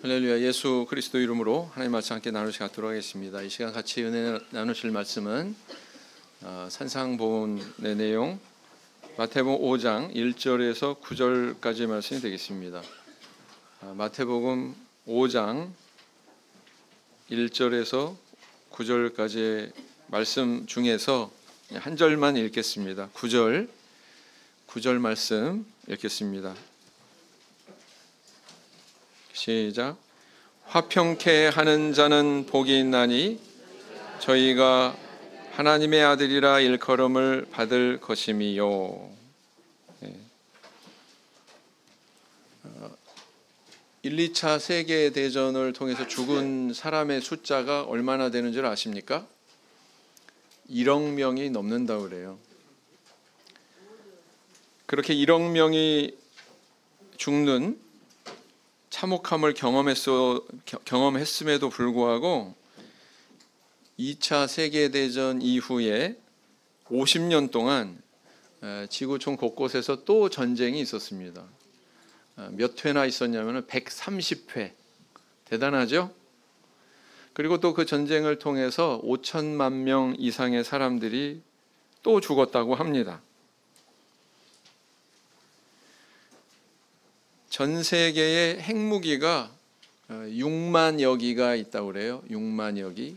할렐루야. 예수 그리스도 이름으로 하나님 말씀 함께 나누시 갖도록 하겠습니다. 이 시간 같이 은혜 나누실 말씀은 산상보훈의 내용 마태복음 5장 1절에서 9절까지의 말씀이 되겠습니다. 마태복음 5장 1절에서 9절까지의 말씀 중에서 한 절만 읽겠습니다. 9절 말씀 읽겠습니다. 시작. 화평케 하는 자는 복이 있나니 저희가 하나님의 아들이라 일컬음을 받을 것임이요. 1, 2차 세계대전을 통해서 죽은 사람의 숫자가 얼마나 되는 줄 아십니까? 1억 명이 넘는다고 그래요. 그렇게 1억 명이 죽는 참혹함을 경험했음에도 불구하고 2차 세계대전 이후에 50년 동안 지구촌 곳곳에서 또 전쟁이 있었습니다. 몇 회나 있었냐면 130회. 대단하죠? 그리고 또 그 전쟁을 통해서 5천만 명 이상의 사람들이 또 죽었다고 합니다. 전 세계의 핵무기가 6만여 기가 있다고 그래요. 6만여 기.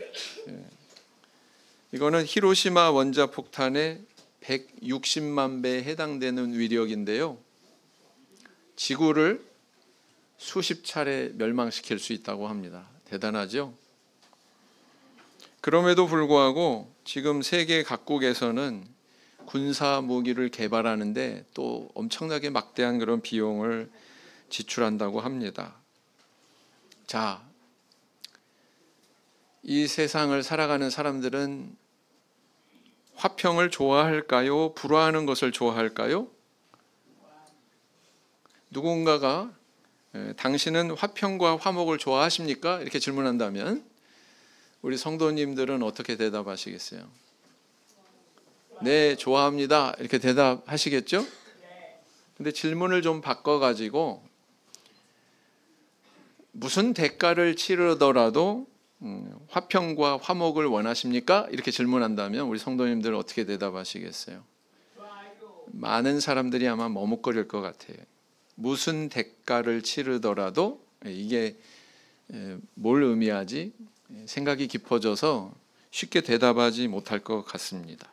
이거는 히로시마 원자폭탄의 160만 배에 해당되는 위력인데요. 지구를 수십 차례 멸망시킬 수 있다고 합니다. 대단하죠? 그럼에도 불구하고 지금 세계 각국에서는 군사 무기를 개발하는데 또 엄청나게 막대한 그런 비용을 지출한다고 합니다. 자, 이 세상을 살아가는 사람들은 화평을 좋아할까요? 불화하는 것을 좋아할까요? 누군가가 당신은 화평과 화목을 좋아하십니까? 이렇게 질문한다면 우리 성도님들은 어떻게 대답하시겠어요? 네, 좋아합니다. 이렇게 대답하시겠죠? 근데 질문을 좀 바꿔가지고 무슨 대가를 치르더라도 화평과 화목을 원하십니까? 이렇게 질문한다면 우리 성도님들은 어떻게 대답하시겠어요? 많은 사람들이 아마 머뭇거릴 것 같아요. 무슨 대가를 치르더라도 이게 뭘 의미하지? 생각이 깊어져서 쉽게 대답하지 못할 것 같습니다.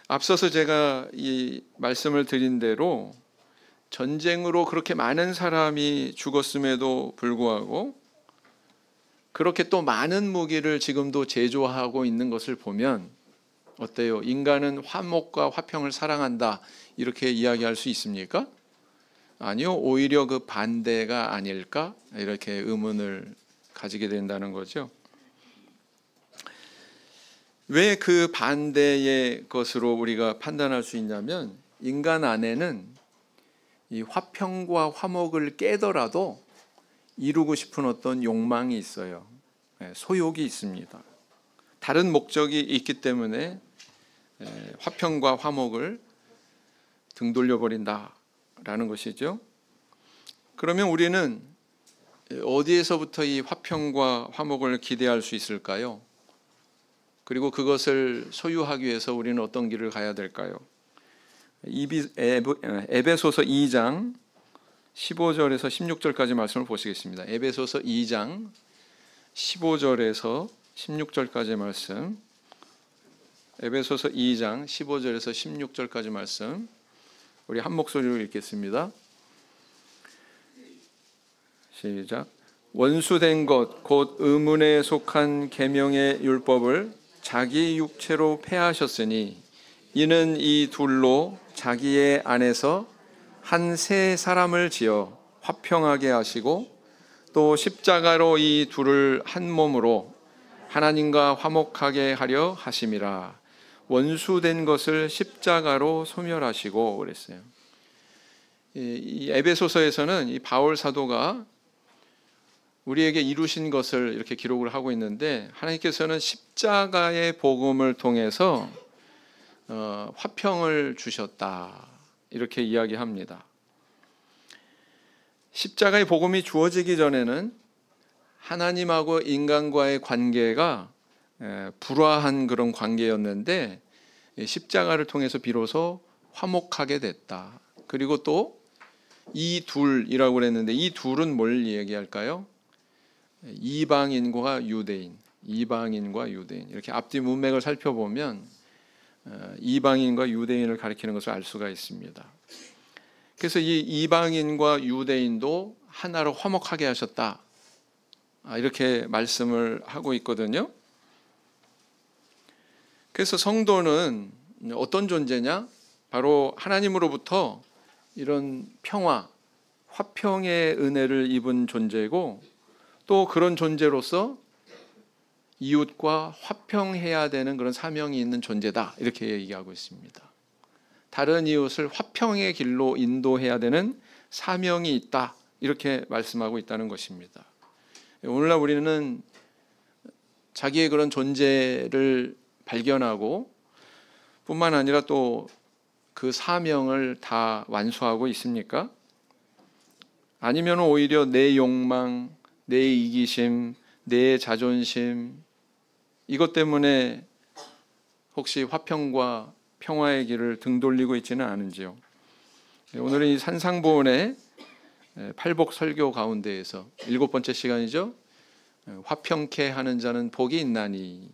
앞서서 제가 이 말씀을 드린 대로 전쟁으로 그렇게 많은 사람이 죽었음에도 불구하고 그렇게 또 많은 무기를 지금도 제조하고 있는 것을 보면 어때요? 인간은 화목과 화평을 사랑한다 이렇게 이야기할 수 있습니까? 아니요, 오히려 그 반대가 아닐까? 이렇게 의문을 가지게 된다는 거죠. 왜 그 반대의 것으로 우리가 판단할 수 있냐면 인간 안에는 이 화평과 화목을 깨더라도 이루고 싶은 어떤 욕망이 있어요. 소욕이 있습니다. 다른 목적이 있기 때문에 화평과 화목을 등 돌려버린다라는 것이죠. 그러면 우리는 어디에서부터 이 화평과 화목을 기대할 수 있을까요? 그리고 그것을 소유하기 위해서 우리는 어떤 길을 가야 될까요? 에베소서 2장 15절에서 16절까지 말씀을 보시겠습니다. 에베소서 2장 15절에서 16절까지 말씀. 에베소서 2장 15절에서 16절까지 말씀. 우리 한 목소리로 읽겠습니다. 시작. 원수된 것 곧 의문에 속한 계명의 율법을 자기 육체로 폐하셨으니 이는 이 둘로 자기의 안에서 한 새 사람을 지어 화평하게 하시고 또 십자가로 이 둘을 한 몸으로 하나님과 화목하게 하려 하심이라. 원수된 것을 십자가로 소멸하시고 그랬어요. 이 에베소서에서는 이 바울 사도가 우리에게 이루신 것을 이렇게 기록을 하고 있는데 하나님께서는 십자가의 복음을 통해서 화평을 주셨다 이렇게 이야기합니다. 십자가의 복음이 주어지기 전에는 하나님하고 인간과의 관계가 불화한 그런 관계였는데 십자가를 통해서 비로소 화목하게 됐다. 그리고 또 이 둘이라고 그랬는데 이 둘은 뭘 얘기할까요? 이방인과 유대인, 이방인과 유대인. 이렇게 앞뒤 문맥을 살펴보면 이방인과 유대인을 가리키는 것을 알 수가 있습니다. 그래서 이 이방인과 유대인도 하나로 화목하게 하셨다. 이렇게 말씀을 하고 있거든요. 그래서 성도는 어떤 존재냐? 바로 하나님으로부터 이런 평화, 화평의 은혜를 입은 존재고 또 그런 존재로서 이웃과 화평해야 되는 그런 사명이 있는 존재다. 이렇게 얘기하고 있습니다. 다른 이웃을 화평의 길로 인도해야 되는 사명이 있다. 이렇게 말씀하고 있다는 것입니다. 오늘날 우리는 자기의 그런 존재를 발견하고 뿐만 아니라 또 그 사명을 다 완수하고 있습니까? 아니면 오히려 내 욕망, 내 이기심, 내 자존심 이것 때문에 혹시 화평과 평화의 길을 등 돌리고 있지는 않은지요? 오늘은 이 산상보훈의 팔복 설교 가운데에서 7번째 시간이죠. 화평케 하는 자는 복이 있나니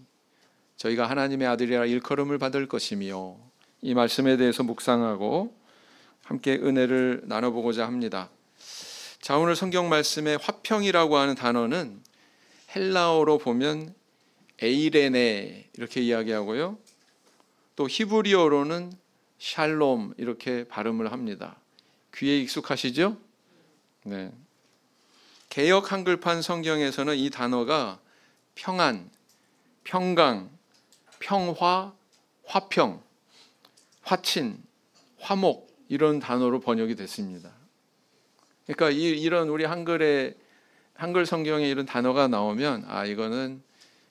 저희가 하나님의 아들이라 일컬음을 받을 것이며 이 말씀에 대해서 묵상하고 함께 은혜를 나눠보고자 합니다. 자, 오늘 성경 말씀에 화평이라고 하는 단어는 헬라어로 보면 에이레네 이렇게 이야기하고요. 또 히브리어로는 샬롬 이렇게 발음을 합니다. 귀에 익숙하시죠? 네. 개역 한글판 성경에서는 이 단어가 평안, 평강, 평화, 화평, 화친, 화목 이런 단어로 번역이 됐습니다. 그러니까 이런 우리 한글 성경에 이런 단어가 나오면 이거는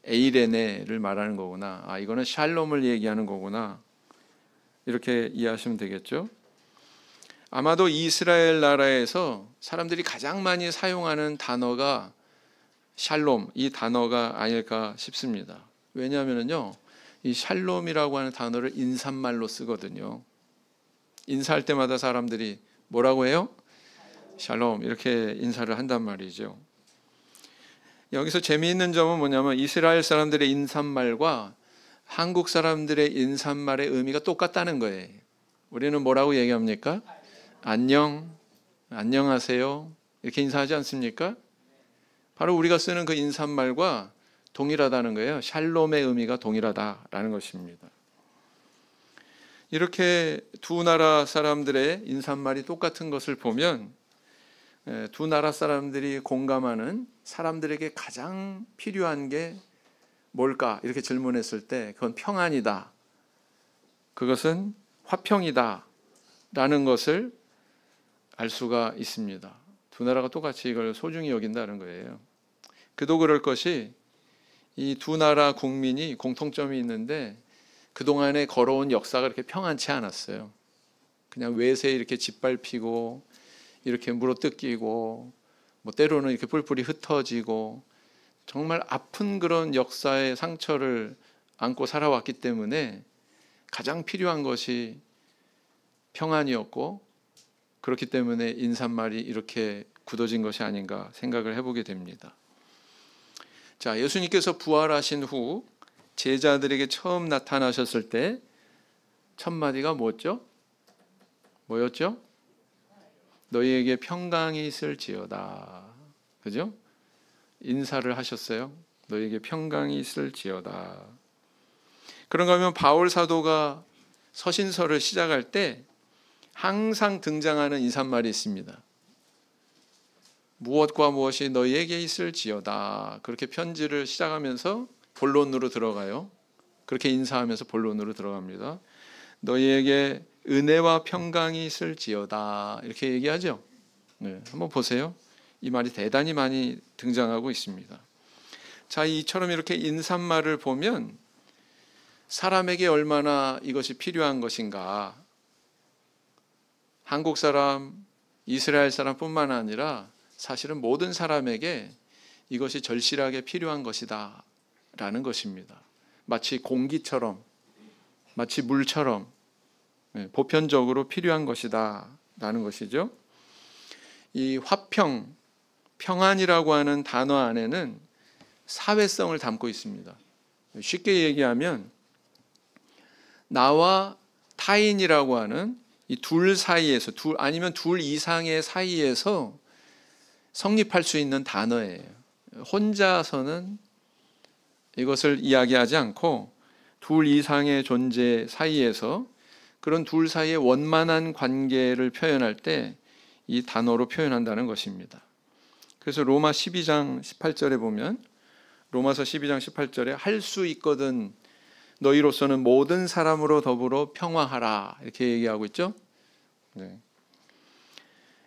에이레네를 말하는 거구나. 이거는 샬롬을 얘기하는 거구나. 이렇게 이해하시면 되겠죠. 아마도 이스라엘 나라에서 사람들이 가장 많이 사용하는 단어가 샬롬 이 단어가 아닐까 싶습니다. 왜냐하면요, 이 샬롬이라고 하는 단어를 인사말로 쓰거든요. 인사할 때마다 사람들이 뭐라고 해요? 샬롬 이렇게 인사를 한단 말이죠. 여기서 재미있는 점은 뭐냐면 이스라엘 사람들의 인사말과 한국 사람들의 인사말의 의미가 똑같다는 거예요. 우리는 뭐라고 얘기합니까? 안녕, 안녕하세요 이렇게 인사하지 않습니까? 바로 우리가 쓰는 그 인사말과 동일하다는 거예요. 샬롬의 의미가 동일하다라는 것입니다. 이렇게 두 나라 사람들의 인사말이 똑같은 것을 보면 두 나라 사람들이 공감하는 사람들에게 가장 필요한 게 뭘까? 이렇게 질문했을 때 그건 평안이다. 그것은 화평이다. 라는 것을 알 수가 있습니다. 두 나라가 똑같이 이걸 소중히 여긴다는 거예요. 그도 그럴 것이 이 두 나라 국민이 공통점이 있는데 그동안에 걸어온 역사가 그렇게 평안치 않았어요. 그냥 외세에 이렇게 짓밟히고 이렇게 물어뜯기고 때로는 이렇게 뿔뿔이 흩어지고 정말 아픈 그런 역사의 상처를 안고 살아왔기 때문에 가장 필요한 것이 평안이었고 그렇기 때문에 인사말이 이렇게 굳어진 것이 아닌가 생각을 해보게 됩니다. 자, 예수님께서 부활하신 후 제자들에게 처음 나타나셨을 때 첫 마디가 뭐였죠? 너희에게 평강이 있을지어다. 그죠? 인사를 하셨어요. 너희에게 평강이 있을지어다. 그런가 하면 바울 사도가 서신서를 시작할 때 항상 등장하는 인사말이 있습니다. 무엇과 무엇이 너희에게 있을지어다. 그렇게 편지를 시작하면서 본론으로 들어가요. 그렇게 인사하면서 본론으로 들어갑니다. 너희에게 은혜와 평강이 있을지어다. 이렇게 얘기하죠. 네, 한번 보세요. 이 말이 대단히 많이 등장하고 있습니다. 자, 이처럼 이렇게 인사말을 보면 사람에게 얼마나 이것이 필요한 것인가. 한국 사람, 이스라엘 사람뿐만 아니라 사실은 모든 사람에게 이것이 절실하게 필요한 것이다 라는 것입니다. 마치 공기처럼, 마치 물처럼 보편적으로 필요한 것이다 라는 것이죠. 이 화평, 평안이라고 하는 단어 안에는 사회성을 담고 있습니다. 쉽게 얘기하면 나와 타인이라고 하는 이 둘 사이에서, 아니면 둘 이상의 사이에서 성립할 수 있는 단어예요. 혼자서는 이것을 이야기하지 않고 둘 이상의 존재 사이에서 그런 둘 사이의 원만한 관계를 표현할 때 이 단어로 표현한다는 것입니다. 그래서 로마 12장 18절에 보면, 로마서 12장 18절에 할 수 있거든 너희로서는 모든 사람으로 더불어 평화하라 이렇게 얘기하고 있죠. 네.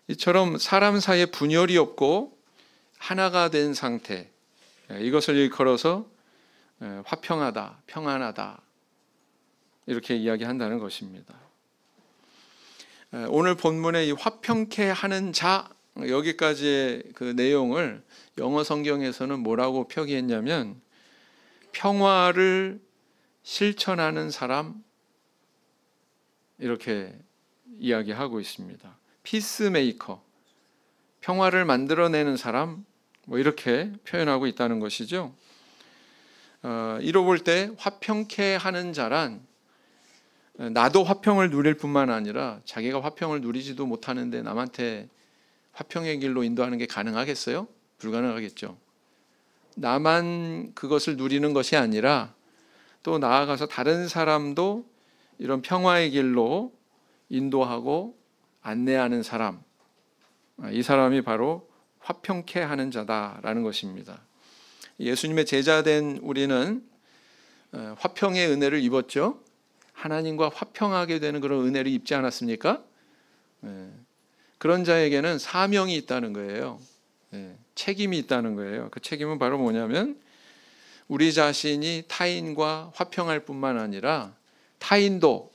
이처럼 사람 사이에 분열이 없고 하나가 된 상태, 이것을 일컬어서 화평하다, 평안하다 이렇게 이야기한다는 것입니다. 오늘 본문의 이 화평케 하는 자, 여기까지의 그 내용을 영어 성경에서는 뭐라고 표기했냐면 평화를 실천하는 사람, 이렇게 이야기하고 있습니다. 피스메이커, 평화를 만들어내는 사람, 뭐 이렇게 표현하고 있다는 것이죠. 이로 볼 때 화평케 하는 자란 나도 화평을 누릴 뿐만 아니라 자기가 화평을 누리지도 못하는데 남한테 화평의 길로 인도하는 게 가능하겠어요? 불가능하겠죠. 나만 그것을 누리는 것이 아니라 또 나아가서 다른 사람도 이런 평화의 길로 인도하고 안내하는 사람, 이 사람이 바로 화평케 하는 자다라는 것입니다. 예수님의 제자된 우리는 화평의 은혜를 입었죠. 하나님과 화평하게 되는 그런 은혜를 입지 않았습니까? 그런 자에게는 사명이 있다는 거예요. 책임이 있다는 거예요. 그 책임은 바로 뭐냐면 우리 자신이 타인과 화평할 뿐만 아니라 타인도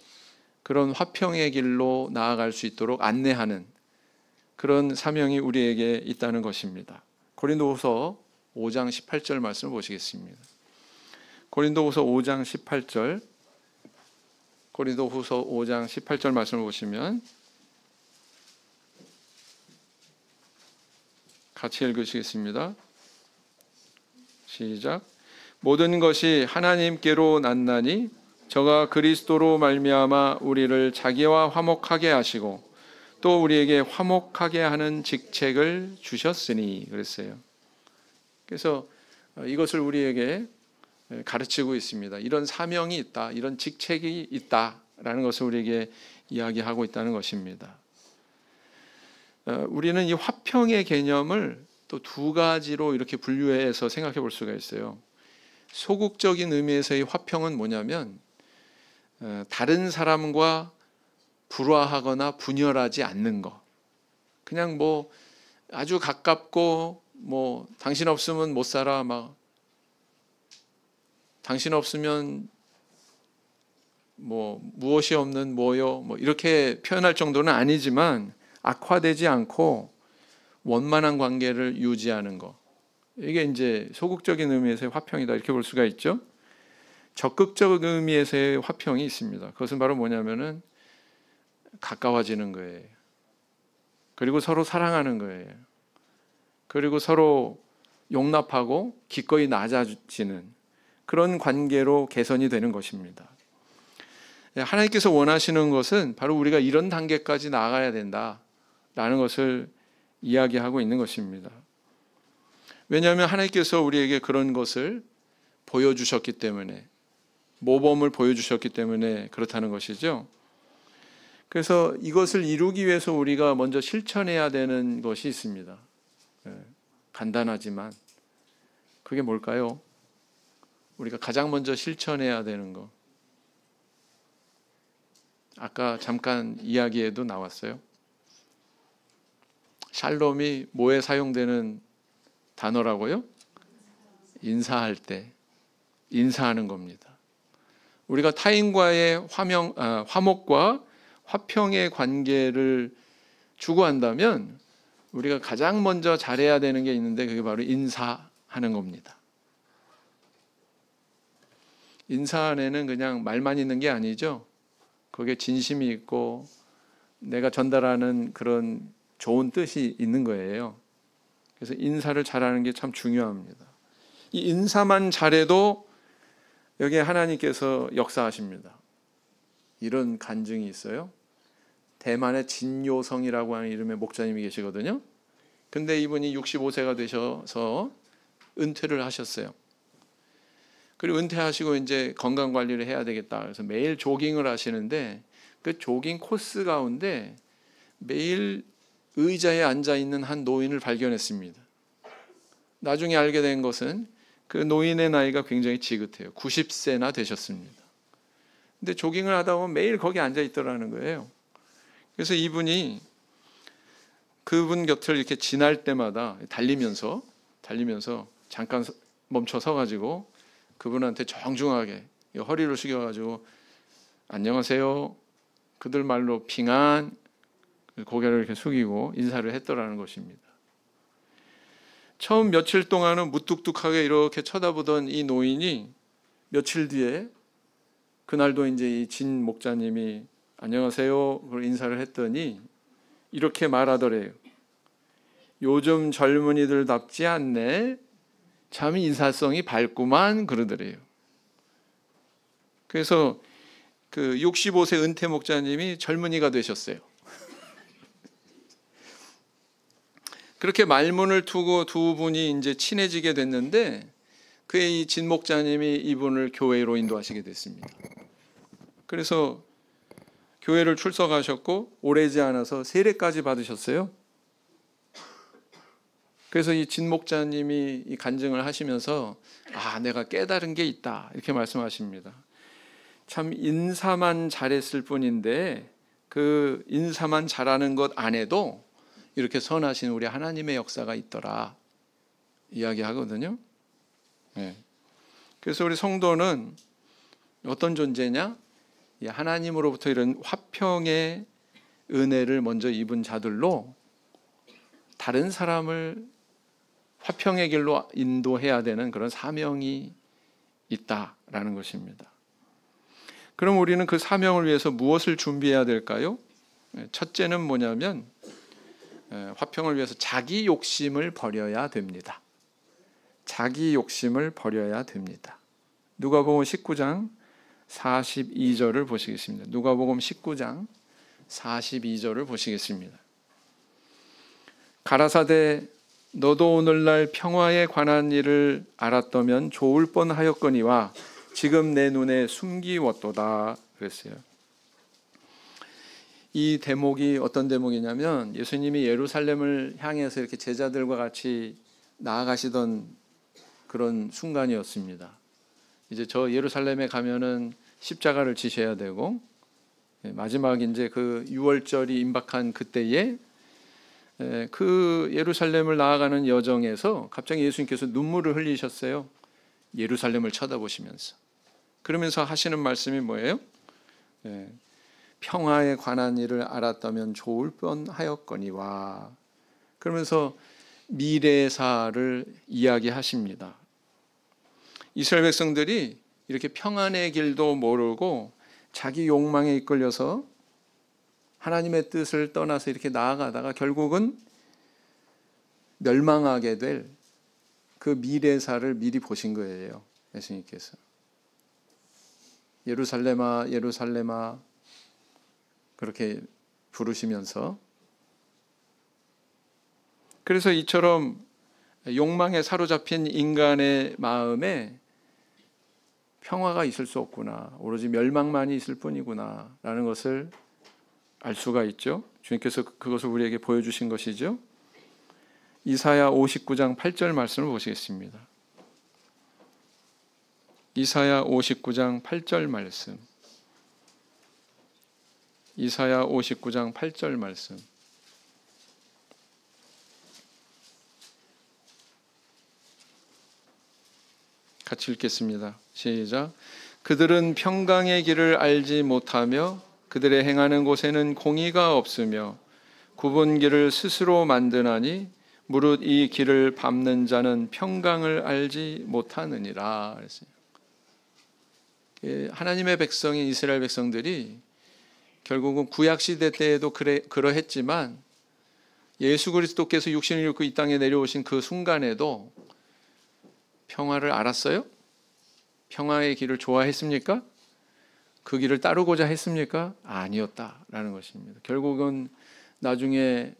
그런 화평의 길로 나아갈 수 있도록 안내하는 그런 사명이 우리에게 있다는 것입니다. 고린도후서 5장 18절 말씀을 보시겠습니다. 고린도후서 5장 18절, 고린도후서 5장 18절 말씀을 보시면 같이 읽으시겠습니다. 시작. 모든 것이 하나님께로 났나니 저가 그리스도로 말미암아 우리를 자기와 화목하게 하시고 또 우리에게 화목하게 하는 직책을 주셨으니 그랬어요. 그래서 이것을 우리에게 가르치고 있습니다. 이런 사명이 있다, 이런 직책이 있다라는 것을 우리에게 이야기하고 있다는 것입니다. 우리는 이 화평의 개념을 또 두 가지로 이렇게 분류해서 생각해 볼 수가 있어요. 소극적인 의미에서의 화평은 뭐냐면 다른 사람과 불화하거나 분열하지 않는 것. 그냥 뭐 아주 가깝고 뭐 당신 없으면 못 살아, 막 당신 없으면 뭐 무엇이 없는 뭐요, 뭐 이렇게 표현할 정도는 아니지만 악화되지 않고 원만한 관계를 유지하는 것. 이게 이제 소극적인 의미에서의 화평이다 이렇게 볼 수가 있죠. 적극적 의미에서의 화평이 있습니다. 그것은 바로 뭐냐면은 가까워지는 거예요. 그리고 서로 사랑하는 거예요. 그리고 서로 용납하고 기꺼이 낮아지는 그런 관계로 개선이 되는 것입니다. 하나님께서 원하시는 것은 바로 우리가 이런 단계까지 나아가야 된다라는 것을 이야기하고 있는 것입니다. 왜냐하면 하나님께서 우리에게 그런 것을 보여주셨기 때문에, 모범을 보여주셨기 때문에 그렇다는 것이죠. 그래서 이것을 이루기 위해서 우리가 먼저 실천해야 되는 것이 있습니다. 간단하지만 그게 뭘까요? 우리가 가장 먼저 실천해야 되는 거, 아까 잠깐 이야기에도 나왔어요. 샬롬이 뭐에 사용되는 단어라고요? 인사할 때 인사하는 겁니다. 우리가 타인과의 화목과 화평의 관계를 추구한다면 우리가 가장 먼저 잘해야 되는 게 있는데 그게 바로 인사하는 겁니다. 인사 안에는 그냥 말만 있는 게 아니죠. 거기에 진심이 있고 내가 전달하는 그런 좋은 뜻이 있는 거예요. 그래서 인사를 잘하는 게 참 중요합니다. 이 인사만 잘해도 여기에 하나님께서 역사하십니다. 이런 간증이 있어요. 대만의 진요성이라고 하는 이름의 목사님이 계시거든요. 근데 이분이 65세가 되셔서 은퇴를 하셨어요. 그리고 은퇴하시고 이제 건강 관리를 해야 되겠다. 그래서 매일 조깅을 하시는데 그 조깅 코스 가운데 매일 의자에 앉아 있는 한 노인을 발견했습니다. 나중에 알게 된 것은 그 노인의 나이가 굉장히 지긋해요. 90세나 되셨습니다. 근데 조깅을 하다 보면 매일 거기 앉아 있더라는 거예요. 그래서 이분이 그분 곁을 이렇게 지날 때마다 달리면서 잠깐 멈춰 서 가지고 그분한테 정중하게 허리를 숙여 가지고 안녕하세요. 그들 말로 핑안, 고개를 이렇게 숙이고 인사를 했더라는 것입니다. 처음 며칠 동안은 무뚝뚝하게 이렇게 쳐다보던 이 노인이 며칠 뒤에 그날도 이제 이 진 목자님이 안녕하세요 그걸 인사를 했더니 이렇게 말하더래요. 요즘 젊은이들답지 않네. 참 인사성이 밝구만 그러더래요. 그래서 그 65세 은퇴 목자님이 젊은이가 되셨어요. 그렇게 말문을 두고 두 분이 이제 친해지게 됐는데 그의 이 진 목자님이 이분을 교회로 인도하시게 됐습니다. 그래서 교회를 출석하셨고 오래지 않아서 세례까지 받으셨어요. 그래서 이 진 목자님이 이 간증을 하시면서 내가 깨달은 게 있다 이렇게 말씀하십니다. 참 인사만 잘했을 뿐인데 그 인사만 잘하는 것 안에도 이렇게 선하신 우리 하나님의 역사가 있더라 이야기하거든요. 네. 그래서 우리 성도는 어떤 존재냐? 하나님으로부터 이런 화평의 은혜를 먼저 입은 자들로 다른 사람을 화평의 길로 인도해야 되는 그런 사명이 있다라는 것입니다. 그럼 우리는 그 사명을 위해서 무엇을 준비해야 될까요? 첫째는 뭐냐면 화평을 위해서 자기 욕심을 버려야 됩니다. 자기 욕심을 버려야 됩니다. 누가복음 19장 42절을 보시겠습니다. 누가복음 19장 42절을 보시겠습니다. 가라사대 너도 오늘날 평화에 관한 일을 알았다면 좋을 뻔하였거니와 지금 내 눈에 숨기웠도다 그랬어요. 이 대목이 어떤 대목이냐면 예수님이 예루살렘을 향해서 이렇게 제자들과 같이 나아가시던 그런 순간이었습니다. 이제 저 예루살렘에 가면은 십자가를 지셔야 되고 마지막 이제 그 6월절이 임박한 그때에 그 예루살렘을 나아가는 여정에서 갑자기 예수님께서 눈물을 흘리셨어요. 예루살렘을 쳐다보시면서. 그러면서 하시는 말씀이 뭐예요? 평화에 관한 일을 알았다면 좋을 뻔하였거니와 그러면서 미래사를 이야기하십니다. 이스라엘 백성들이 이렇게 평안의 길도 모르고 자기 욕망에 이끌려서 하나님의 뜻을 떠나서 이렇게 나아가다가 결국은 멸망하게 될 그 미래사를 미리 보신 거예요. 예수님께서. 예루살렘아 예루살렘아 그렇게 부르시면서 그래서 이처럼 욕망에 사로잡힌 인간의 마음에 평화가 있을 수 없구나. 오로지 멸망만이 있을 뿐이구나 라는 것을 알 수가 있죠. 주님께서 그것을 우리에게 보여주신 것이죠. 이사야 59장 8절 말씀을 보시겠습니다. 이사야 59장 8절 말씀. 이사야 59장 8절 말씀. 같이 읽겠습니다. 시작. 그들은 평강의 길을 알지 못하며 그들의 행하는 곳에는 공의가 없으며 굽은 길을 스스로 만드나니 무릇 이 길을 밟는 자는 평강을 알지 못하느니라 그랬어요. 하나님의 백성인 이스라엘 백성들이 결국은 구약 시대 때에도 그러했지만 예수 그리스도께서 육신을 입고 이 땅에 내려오신 그 순간에도 평화를 알았어요? 평화의 길을 좋아했습니까? 그 길을 따르고자 했습니까? 아니었다라는 것입니다. 결국은 나중에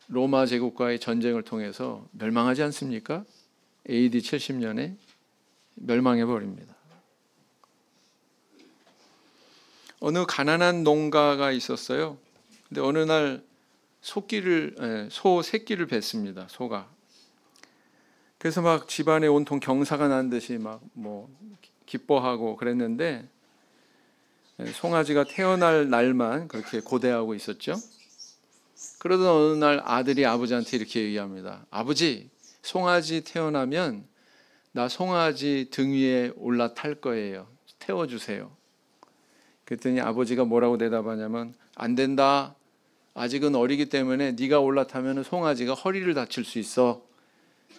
로마 제국과의 전쟁을 통해서 멸망하지 않습니까? AD 70년에 멸망해 버립니다. 어느 가난한 농가가 있었어요. 근데 어느 날 소 새끼를 뱄습니다. 소가. 그래서 막 집안에 온통 경사가 난 듯이 막 기뻐하고 그랬는데 송아지가 태어날 날만 그렇게 고대하고 있었죠. 그러던 어느 날 아들이 아버지한테 이렇게 얘기합니다. 아버지, 송아지 태어나면 나 송아지 등 위에 올라탈 거예요. 태워주세요. 그랬더니 아버지가 뭐라고 대답하냐면 안 된다. 아직은 어리기 때문에 네가 올라타면 송아지가 허리를 다칠 수 있어.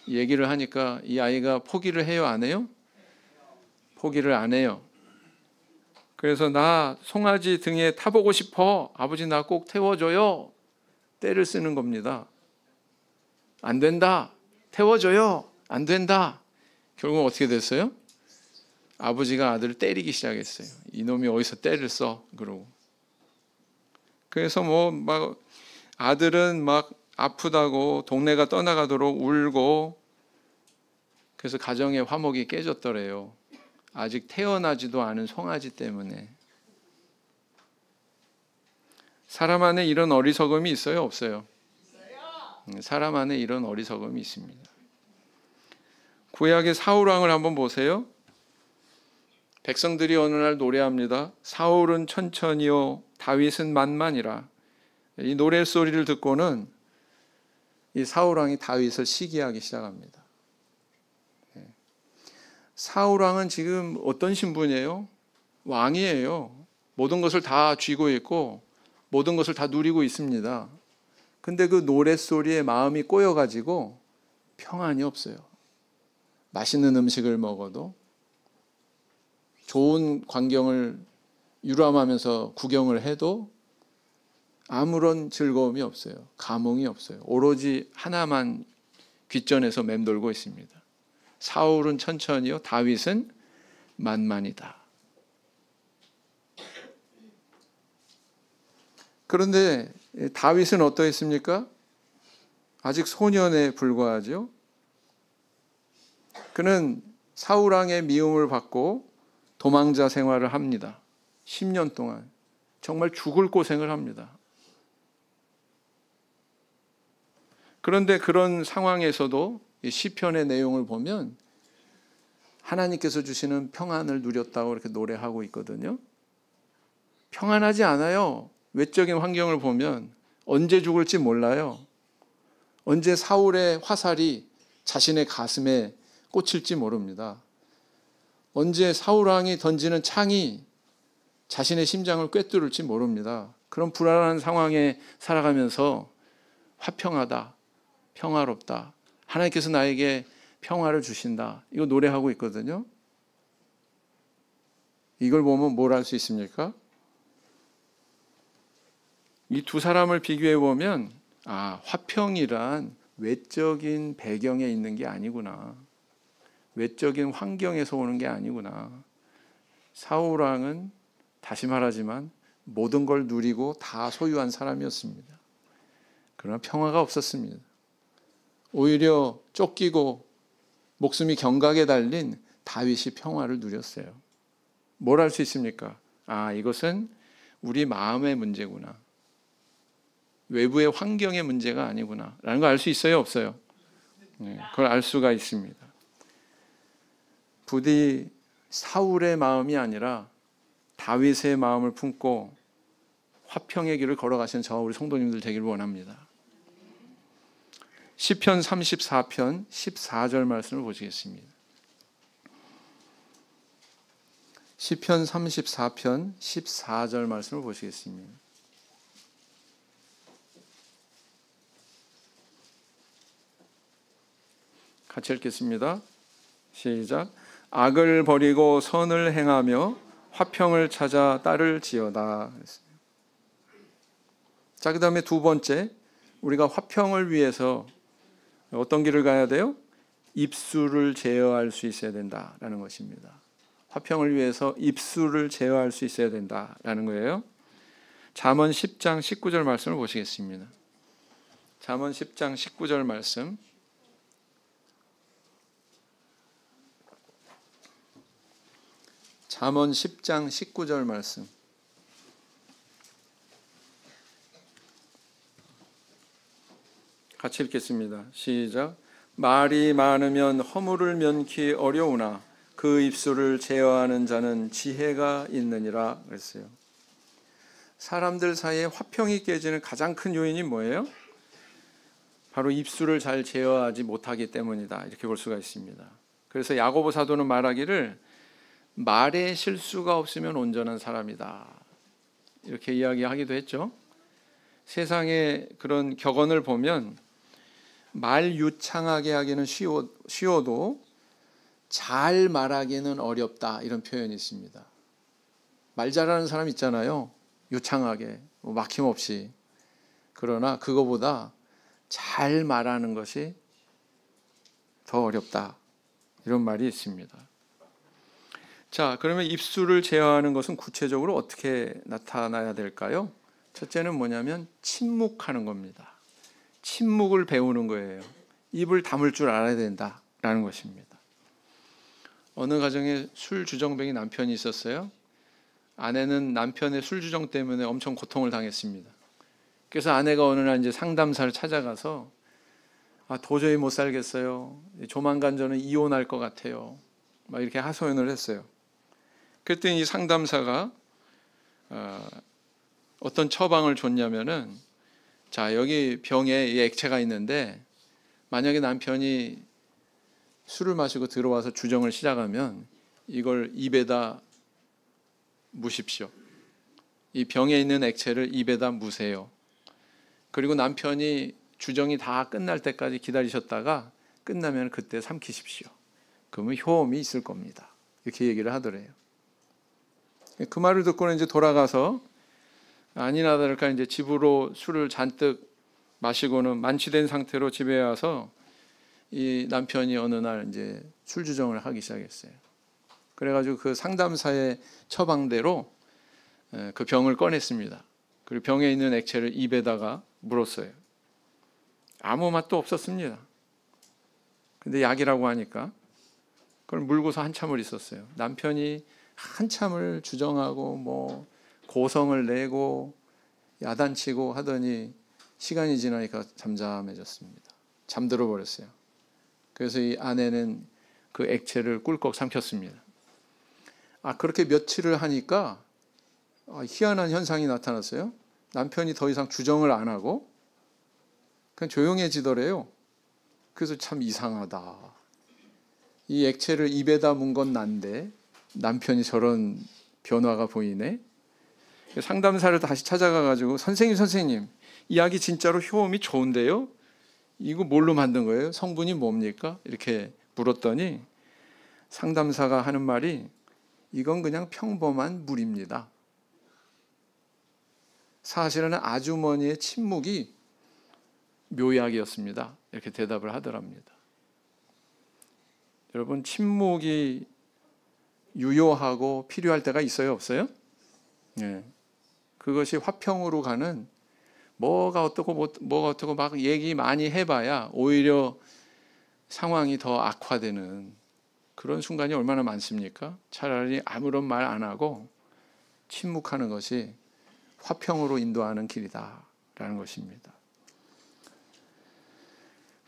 얘기를 하니까 이 아이가 포기를 해요? 안 해요? 포기를 안 해요. 그래서 나 송아지 등에 타보고 싶어. 아버지 나 꼭 태워줘요. 떼를 쓰는 겁니다. 안 된다. 태워줘요. 안 된다. 결국 어떻게 됐어요? 아버지가 아들을 때리기 시작했어요. 이놈이 어디서 떼를 써? 그러고. 그래서 아들은 막 아프다고 동네가 떠나가도록 울고 그래서 가정의 화목이 깨졌더래요. 아직 태어나지도 않은 송아지 때문에. 사람 안에 이런 어리석음이 있어요? 없어요? 사람 안에 이런 어리석음이 있습니다. 구약의 사울왕을 한번 보세요. 백성들이 어느 날 노래합니다. 사울은 천천히요 다윗은 만만이라. 이 노랫소리를 듣고는 이 사울왕이 다윗을 시기하기 시작합니다. 사울왕은 지금 어떤 신분이에요? 왕이에요. 모든 것을 다 쥐고 있고 모든 것을 다 누리고 있습니다. 근데 그 노랫소리에 마음이 꼬여가지고 평안이 없어요. 맛있는 음식을 먹어도 좋은 광경을 유람하면서 구경을 해도 아무런 즐거움이 없어요. 감흥이 없어요. 오로지 하나만 귓전에서 맴돌고 있습니다. 사울은 천천히요, 다윗은 만만이다. 그런데 다윗은 어떠했습니까? 아직 소년에 불과하죠. 그는 사울왕의 미움을 받고 도망자 생활을 합니다. 10년 동안 정말 죽을 고생을 합니다. 그런데 그런 상황에서도 이 시편의 내용을 보면 하나님께서 주시는 평안을 누렸다고 이렇게 노래하고 있거든요. 평안하지 않아요. 외적인 환경을 보면 언제 죽을지 몰라요. 언제 사울의 화살이 자신의 가슴에 꽂힐지 모릅니다. 언제 사울왕이 던지는 창이 자신의 심장을 꿰뚫을지 모릅니다. 그런 불안한 상황에 살아가면서 화평하다, 평화롭다, 하나님께서 나에게 평화를 주신다, 이거 노래하고 있거든요. 이걸 보면 뭘 알 수 있습니까? 이 두 사람을 비교해 보면 화평이란 외적인 배경에 있는 게 아니구나, 외적인 환경에서 오는 게 아니구나. 사울왕은 다시 말하지만 모든 걸 누리고 다 소유한 사람이었습니다. 그러나 평화가 없었습니다. 오히려 쫓기고 목숨이 경각에 달린 다윗이 평화를 누렸어요. 뭘 알 수 있습니까? 이것은 우리 마음의 문제구나, 외부의 환경의 문제가 아니구나 라는 걸 알 수 있어요? 없어요? 네, 그걸 알 수가 있습니다. 부디 사울의 마음이 아니라 다윗의 마음을 품고 화평의 길을 걸어가시는 저와 우리 성도님들 되기를 원합니다. 시편 34편 14절 말씀을 보시겠습니다. 시편 34편 14절 말씀을 보시겠습니다. 같이 읽겠습니다. 시작. 악을 버리고 선을 행하며 화평을 찾아 딸을 지어다. 자, 그 다음에 두 번째, 우리가 화평을 위해서 어떤 길을 가야 돼요? 입술을 제어할 수 있어야 된다라는 것입니다. 화평을 위해서 입술을 제어할 수 있어야 된다라는 거예요. 잠언 10장 19절 말씀을 보시겠습니다. 잠언 10장 19절 말씀. 잠언 10장 19절 말씀. 같이 읽겠습니다. 시작. 말이 많으면 허물을 면키 어려우나 그 입술을 제어하는 자는 지혜가 있느니라 그랬어요. 사람들 사이에 화평이 깨지는 가장 큰 요인이 뭐예요? 바로 입술을 잘 제어하지 못하기 때문이다. 이렇게 볼 수가 있습니다. 그래서 야고보 사도는 말하기를 말에 실수가 없으면 온전한 사람이다. 이렇게 이야기하기도 했죠. 세상의 그런 격언을 보면 말 유창하게 하기는 쉬워도 잘 말하기는 어렵다. 이런 표현이 있습니다. 말 잘하는 사람 있잖아요. 유창하게, 막힘없이. 그러나 그거보다 잘 말하는 것이 더 어렵다. 이런 말이 있습니다. 자, 그러면 입술을 제어하는 것은 구체적으로 어떻게 나타나야 될까요? 첫째는 뭐냐면 침묵하는 겁니다. 침묵을 배우는 거예요. 입을 다물 줄 알아야 된다라는 것입니다. 어느 가정에 술 주정뱅이 남편이 있었어요. 아내는 남편의 술 주정 때문에 엄청 고통을 당했습니다. 그래서 아내가 어느 날 이제 상담사를 찾아가서 도저히 못 살겠어요. 조만간 저는 이혼할 것 같아요. 막 이렇게 하소연을 했어요. 그랬더니 이 상담사가 어떤 처방을 줬냐면은, 자, 여기 병에 이 액체가 있는데 만약에 남편이 술을 마시고 들어와서 주정을 시작하면 이걸 입에다 무십시오. 이 병에 있는 액체를 입에다 무세요. 그리고 남편이 주정이 다 끝날 때까지 기다리셨다가 끝나면 그때 삼키십시오. 그러면 효험이 있을 겁니다. 이렇게 얘기를 하더래요. 그 말을 듣고는 이제 돌아가서 아니나 다를까 이제 집으로 술을 잔뜩 마시고는 만취된 상태로 집에 와서 이 남편이 어느 날 이제 술 주정을 하기 시작했어요. 그래가지고 그 상담사의 처방대로 그 병을 꺼냈습니다. 그리고 병에 있는 액체를 입에다가 물었어요. 아무 맛도 없었습니다. 근데 약이라고 하니까 그걸 물고서 한참을 있었어요. 남편이 한참을 주정하고 뭐 고성을 내고 야단치고 하더니 시간이 지나니까 잠잠해졌습니다. 잠들어 버렸어요. 그래서 이 아내는 그 액체를 꿀꺽 삼켰습니다. 그렇게 며칠을 하니까 희한한 현상이 나타났어요. 남편이 더 이상 주정을 안 하고 그냥 조용해지더래요. 그래서 참 이상하다. 이 액체를 입에다 문 건 난데 남편이 저런 변화가 보이네. 상담사를 다시 찾아가가지고 선생님 이 약이 진짜로 효험이 좋은데요? 이거 뭘로 만든 거예요? 성분이 뭡니까? 이렇게 물었더니 상담사가 하는 말이 이건 그냥 평범한 물입니다. 사실은 아주머니의 침묵이 묘약이었습니다. 이렇게 대답을 하더랍니다. 여러분, 침묵이 유효하고 필요할 때가 있어요, 없어요? 네. 그것이 화평으로 가는, 뭐가 어떻고 막 얘기 많이 해봐야 오히려 상황이 더 악화되는 그런 순간이 얼마나 많습니까? 차라리 아무런 말 안 하고 침묵하는 것이 화평으로 인도하는 길이다라는 것입니다.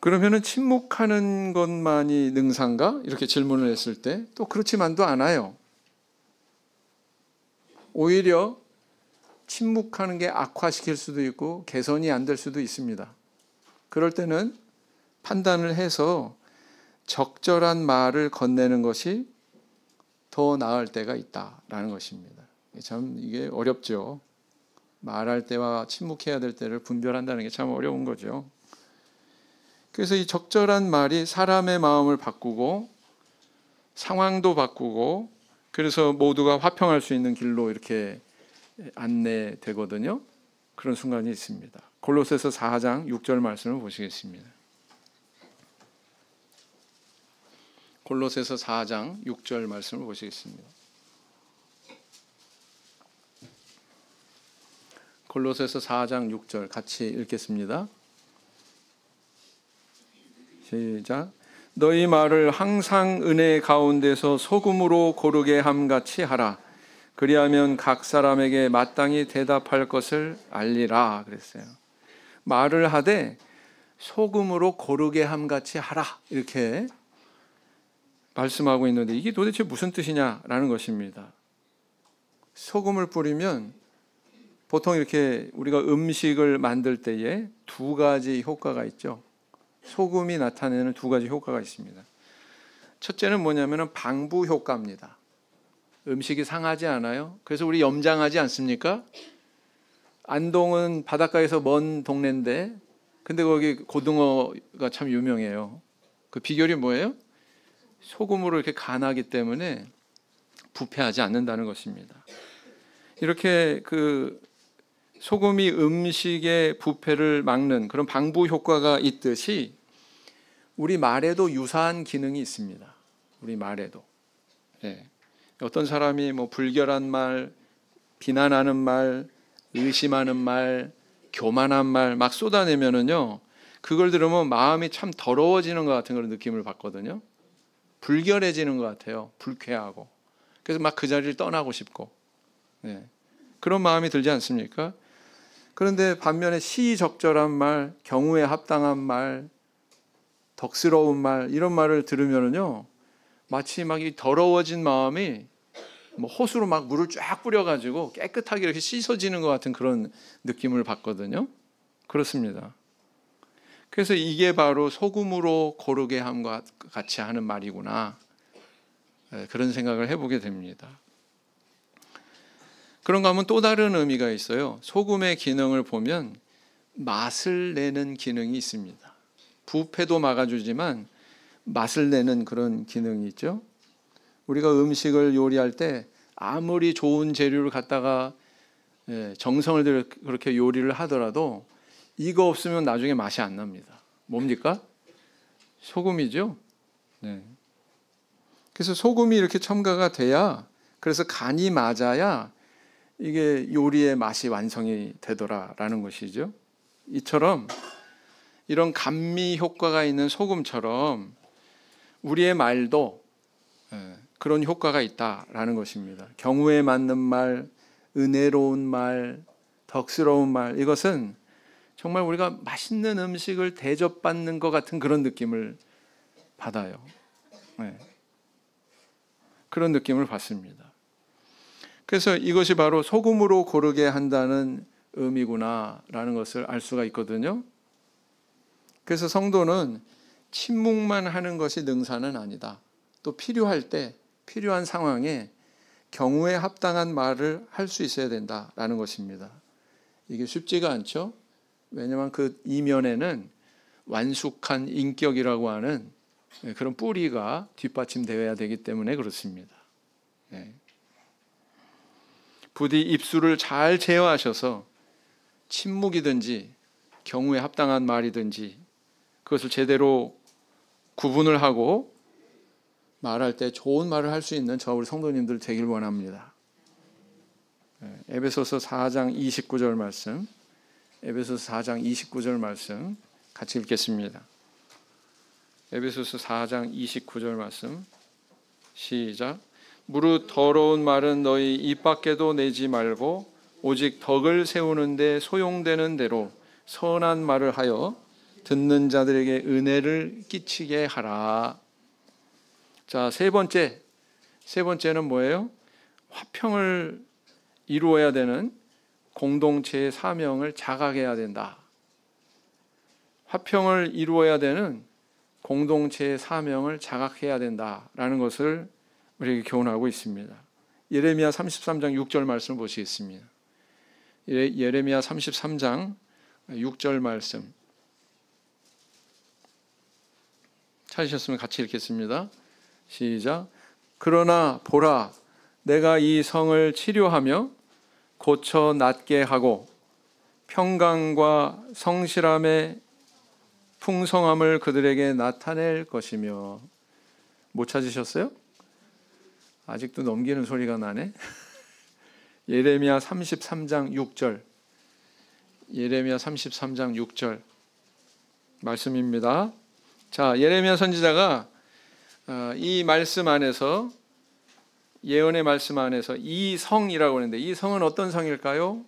그러면은 침묵하는 것만이 능사인가? 이렇게 질문을 했을 때 또 그렇지만도 않아요. 오히려 침묵하는 게 악화시킬 수도 있고 개선이 안 될 수도 있습니다. 그럴 때는 판단을 해서 적절한 말을 건네는 것이 더 나을 때가 있다라는 것입니다. 참 이게 어렵죠. 말할 때와 침묵해야 될 때를 분별한다는 게 참 어려운 거죠. 그래서 이 적절한 말이 사람의 마음을 바꾸고 상황도 바꾸고 그래서 모두가 화평할 수 있는 길로 이렇게 안내되거든요. 그런 순간이 있습니다. 골로새서 4장 6절 말씀을 보시겠습니다. 골로새서 4장 6절 말씀을 보시겠습니다. 골로새서 4장 6절 같이 읽겠습니다. 시작. 너희 말을 항상 은혜 가운데서 소금으로 고르게 함같이 하라. 그리하면 각 사람에게 마땅히 대답할 것을 알리라 그랬어요. 말을 하되 소금으로 고르게 함같이 하라 이렇게 말씀하고 있는데 이게 도대체 무슨 뜻이냐라는 것입니다. 소금을 뿌리면 보통 이렇게 우리가 음식을 만들 때에 두 가지 효과가 있죠. 소금이 나타내는 두 가지 효과가 있습니다. 첫째는 뭐냐면 방부 효과입니다. 음식이 상하지 않아요. 그래서 우리 염장하지 않습니까? 안동은 바닷가에서 먼 동네인데 근데 거기 고등어가 참 유명해요. 그 비결이 뭐예요? 소금으로 이렇게 간하기 때문에 부패하지 않는다는 것입니다. 이렇게 그 소금이 음식의 부패를 막는 그런 방부 효과가 있듯이 우리 말에도 유사한 기능이 있습니다. 우리 말에도. 네. 어떤 사람이 뭐 불결한 말, 비난하는 말, 의심하는 말, 교만한 말 막 쏟아내면은요, 그걸 들으면 마음이 참 더러워지는 것 같은 그런 느낌을 받거든요. 불결해지는 것 같아요. 불쾌하고. 그래서 막 그 자리를 떠나고 싶고. 네. 그런 마음이 들지 않습니까? 그런데 반면에 시적절한 말, 경우에 합당한 말, 덕스러운 말 이런 말을 들으면은요 마치 막 이 더러워진 마음이 뭐 호수로 막 물을 쫙 뿌려가지고 깨끗하게 이렇게 씻어지는 것 같은 그런 느낌을 받거든요. 그렇습니다. 그래서 이게 바로 소금으로 고르게 함과 같이 하는 말이구나 그런 생각을 해보게 됩니다. 그런가 하면 또 다른 의미가 있어요. 소금의 기능을 보면 맛을 내는 기능이 있습니다. 부패도 막아주지만 맛을 내는 그런 기능이 있죠. 우리가 음식을 요리할 때 아무리 좋은 재료를 갖다가 정성을 들여 그렇게 요리를 하더라도 이거 없으면 나중에 맛이 안 납니다. 뭡니까? 소금이죠. 네. 그래서 소금이 이렇게 첨가가 돼야 그래서 간이 맞아야 이게 요리의 맛이 완성이 되더라라는 것이죠. 이처럼 이런 감미 효과가 있는 소금처럼 우리의 말도 그런 효과가 있다라는 것입니다. 경우에 맞는 말, 은혜로운 말, 덕스러운 말 이것은 정말 우리가 맛있는 음식을 대접받는 것 같은 그런 느낌을 받아요. 네. 그런 느낌을 받습니다. 그래서 이것이 바로 소금으로 고르게 한다는 의미구나라는 것을 알 수가 있거든요. 그래서 성도는 침묵만 하는 것이 능사는 아니다. 또 필요할 때, 필요한 상황에 경우에 합당한 말을 할 수 있어야 된다라는 것입니다. 이게 쉽지가 않죠. 왜냐하면 그 이면에는 완숙한 인격이라고 하는 그런 뿌리가 뒷받침되어야 되기 때문에 그렇습니다. 네. 부디 입술을 잘 제어하셔서 침묵이든지 경우에 합당한 말이든지 그것을 제대로 구분을 하고 말할 때 좋은 말을 할 수 있는 저 우리 성도님들 되길 원합니다. 에베소서 4장 29절 말씀, 에베소서 4장 29절 말씀 같이 읽겠습니다. 에베소서 4장 29절 말씀 시작. 무릇 더러운 말은 너희 입 밖에도 내지 말고 오직 덕을 세우는데 소용되는 대로 선한 말을 하여 듣는 자들에게 은혜를 끼치게 하라. 자, 세 번째는 뭐예요? 화평을 이루어야 되는 공동체의 사명을 자각해야 된다. 화평을 이루어야 되는 공동체의 사명을 자각해야 된다라는 것을 우리에게 교훈하고 있습니다. 예레미야 33장 6절 말씀을 보시겠습니다. 예레미야 33장 6절 말씀 찾으셨으면 같이 읽겠습니다. 시작. 그러나 보라, 내가 이 성을 치료하며 고쳐 낫게 하고 평강과 성실함의 풍성함을 그들에게 나타낼 것이며. 못 찾으셨어요? 아직도 넘기는 소리가 나네. 예레미야 33장 6절. 예레미야 33장 6절 말씀입니다. 자, 예레미야 선지자가 이 말씀 안에서, 예언의 말씀 안에서 이 성이라고 하는데, 이 성은 어떤 성일까요?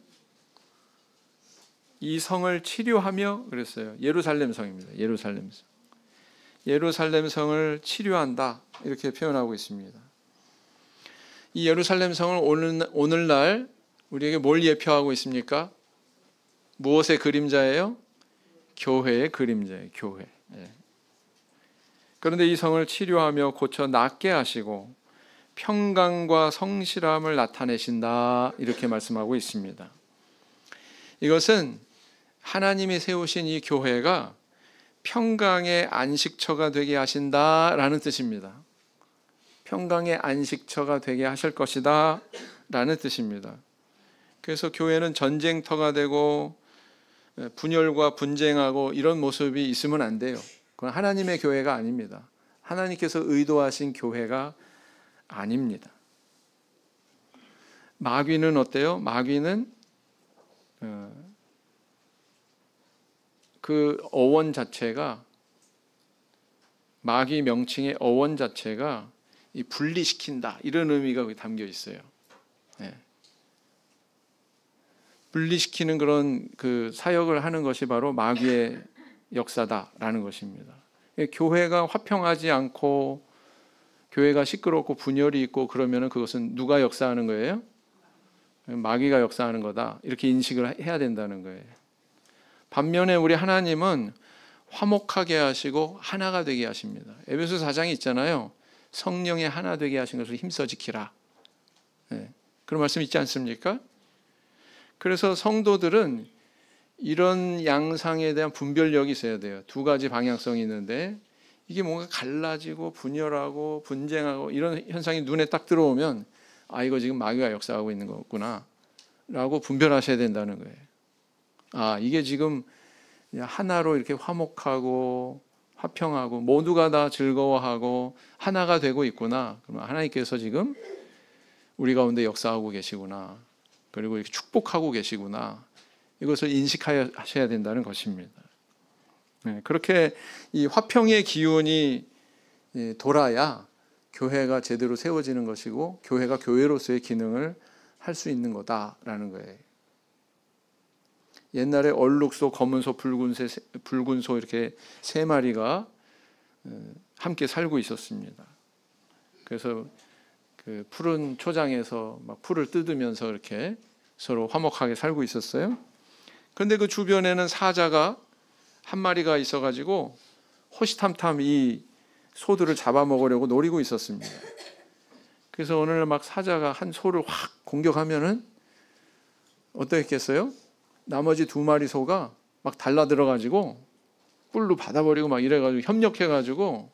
이 성을 치료하며 그랬어요. 예루살렘 성입니다. 예루살렘 성. 예루살렘 성을 치료한다, 이렇게 표현하고 있습니다. 이 예루살렘 성을 오늘날 우리에게 뭘 예표하고 있습니까? 무엇의 그림자예요? 교회의 그림자예요. 교회. 그런데 이 성을 치료하며 고쳐 낫게 하시고 평강과 성실함을 나타내신다, 이렇게 말씀하고 있습니다. 이것은 하나님이 세우신 이 교회가 평강의 안식처가 되게 하신다라는 뜻입니다. 평강의 안식처가 되게 하실 것이다 라는 뜻입니다. 그래서 교회는 전쟁터가 되고 분열과 분쟁하고 이런 모습이 있으면 안 돼요. 그건 하나님의 교회가 아닙니다. 하나님께서 의도하신 교회가 아닙니다. 마귀는 어때요? 마귀는 그 어원 자체가, 마귀 명칭의 어원 자체가 이 분리시킨다, 이런 의미가 거기 담겨 있어요. 분리시키는 그런 그 사역을 하는 것이 바로 마귀의 역사다라는 것입니다. 교회가 화평하지 않고 교회가 시끄럽고 분열이 있고 그러면은 그것은 누가 역사하는 거예요? 마귀가 역사하는 거다, 이렇게 인식을 해야 된다는 거예요. 반면에 우리 하나님은 화목하게 하시고 하나가 되게 하십니다. 에베소 4장이 있잖아요. 성령의 하나 되게 하신 것을 힘써 지키라. 그런 말씀 있지 않습니까? 그래서 성도들은 이런 양상에 대한 분별력이 있어야 돼요. 두 가지 방향성이 있는데, 이게 뭔가 갈라지고 분열하고 분쟁하고 이런 현상이 눈에 딱 들어오면, 아, 이거 지금 마귀가 역사하고 있는 거구나 라고 분별하셔야 된다는 거예요. 아, 이게 지금 하나로 이렇게 화목하고 화평하고 모두가 다 즐거워하고 하나가 되고 있구나. 그러면 하나님께서 지금 우리 가운데 역사하고 계시구나. 그리고 이렇게 축복하고 계시구나. 이것을 인식하셔야 된다는 것입니다. 그렇게 이 화평의 기운이 돌아야 교회가 제대로 세워지는 것이고 교회가 교회로서의 기능을 할 수 있는 거다라는 거예요. 옛날에 얼룩소, 검은소, 붉은소 이렇게 세 마리가 함께 살고 있었습니다. 그래서 그 푸른 초장에서 막 풀을 뜯으면서 이렇게 서로 화목하게 살고 있었어요. 그런데 그 주변에는 사자가 한 마리가 있어가지고 호시탐탐 이 소들을 잡아먹으려고 노리고 있었습니다. 그래서 어느 날 막 사자가 한 소를 확 공격하면은 어떻겠어요? 나머지 두 마리 소가 막 달라들어가지고 뿔로 받아버리고 막 이래가지고 협력해가지고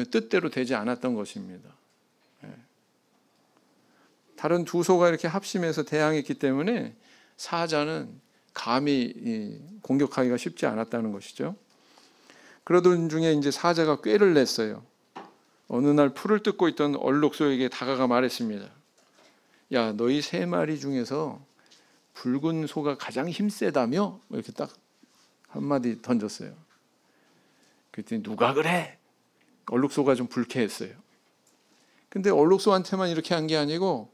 뜻대로 되지 않았던 것입니다. 다른 두 소가 이렇게 합심해서 대항했기 때문에 사자는 감히 공격하기가 쉽지 않았다는 것이죠. 그러던 중에 이제 사자가 꾀를 냈어요. 어느 날 풀을 뜯고 있던 얼룩소에게 다가가 말했습니다. 야, 너희 세 마리 중에서 붉은 소가 가장 힘세다며? 이렇게 딱 한마디 던졌어요. 그랬더니 누가 그래? 얼룩소가 좀 불쾌했어요. 근데 얼룩소한테만 이렇게 한 게 아니고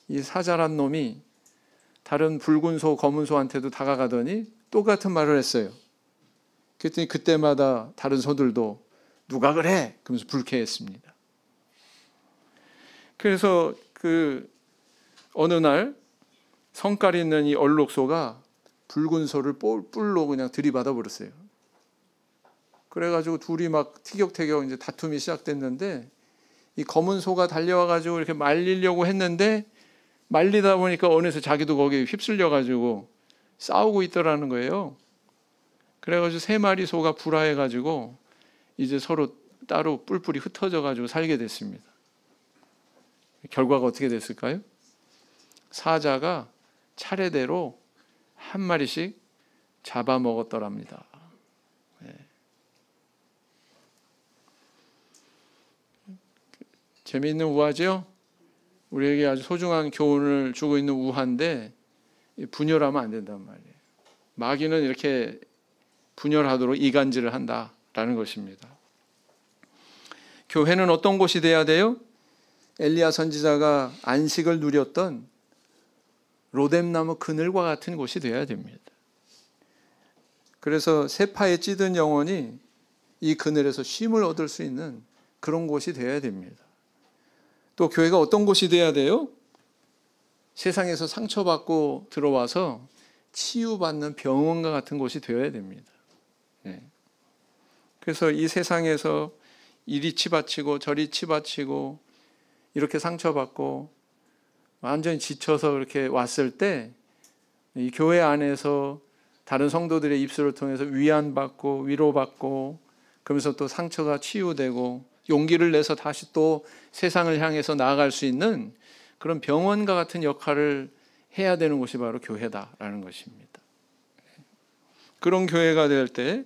이 사자란 놈이 다른 붉은 소, 검은 소한테도 다가가더니 똑같은 말을 했어요. 그랬더니 그때마다 다른 소들도 누가 그래? 그러면서 불쾌했습니다. 그래서 그 어느 날 성깔 있는 이 얼룩소가 붉은 소를 뿔로 그냥 들이받아 버렸어요. 그래가지고 둘이 막 티격태격 이제 다툼이 시작됐는데, 이 검은 소가 달려와가지고 이렇게 말리려고 했는데 말리다 보니까 어느새 자기도 거기에 휩쓸려가지고 싸우고 있더라는 거예요. 그래가지고 세 마리 소가 불화해가지고 이제 서로 따로 뿔뿔이 흩어져 가지고 살게 됐습니다. 결과가 어떻게 됐을까요? 사자가 차례대로 한 마리씩 잡아먹었더랍니다. 재미있는 우화죠? 우리에게 아주 소중한 교훈을 주고 있는 우화인데 분열하면 안 된단 말이에요. 마귀는 이렇게 분열하도록 이간질을 한다라는 것입니다. 교회는 어떤 곳이 돼야 돼요? 엘리야 선지자가 안식을 누렸던 로뎀나무 그늘과 같은 곳이 되어야 됩니다. 그래서 세파에 찌든 영혼이 이 그늘에서 쉼을 얻을 수 있는 그런 곳이 되어야 됩니다. 또 교회가 어떤 곳이 돼야 돼요? 세상에서 상처받고 들어와서 치유받는 병원과 같은 곳이 되어야 됩니다. 그래서 이 세상에서 이리 치받치고 저리 치받치고 이렇게 상처받고 완전히 지쳐서 그렇게 왔을 때 이 교회 안에서 다른 성도들의 입술을 통해서 위안받고 위로받고 그러면서 또 상처가 치유되고 용기를 내서 다시 또 세상을 향해서 나아갈 수 있는 그런 병원과 같은 역할을 해야 되는 곳이 바로 교회다라는 것입니다. 그런 교회가 될 때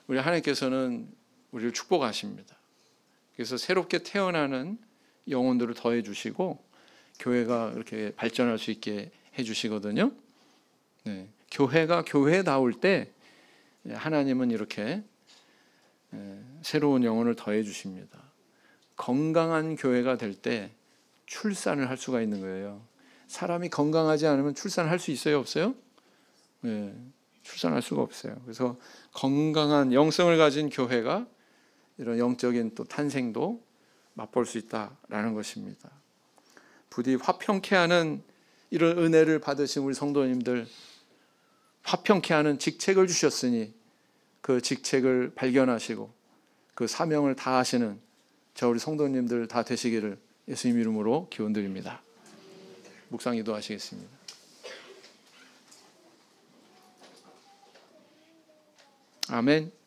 우리 하나님께서는 우리를 축복하십니다. 그래서 새롭게 태어나는 영혼들을 더해 주시고 교회가 이렇게 발전할 수 있게 해 주시거든요. 교회가 교회다울 때 하나님은 이렇게 새로운 영혼을 더해 주십니다. 건강한 교회가 될 때 출산을 할 수가 있는 거예요. 사람이 건강하지 않으면 출산할 수 있어요, 없어요? 출산할 수가 없어요. 그래서 건강한 영성을 가진 교회가 이런 영적인 또 탄생도 맛볼 수 있다라는 것입니다. 부디 화평케 하는 이런 은혜를 받으신 우리 성도님들, 화평케 하는 직책을 주셨으니 그 직책을 발견하시고 그 사명을 다하시는 저 우리 성도님들 다 되시기를 예수님 이름으로 기원드립니다. 묵상 기도하시겠습니다. 아멘.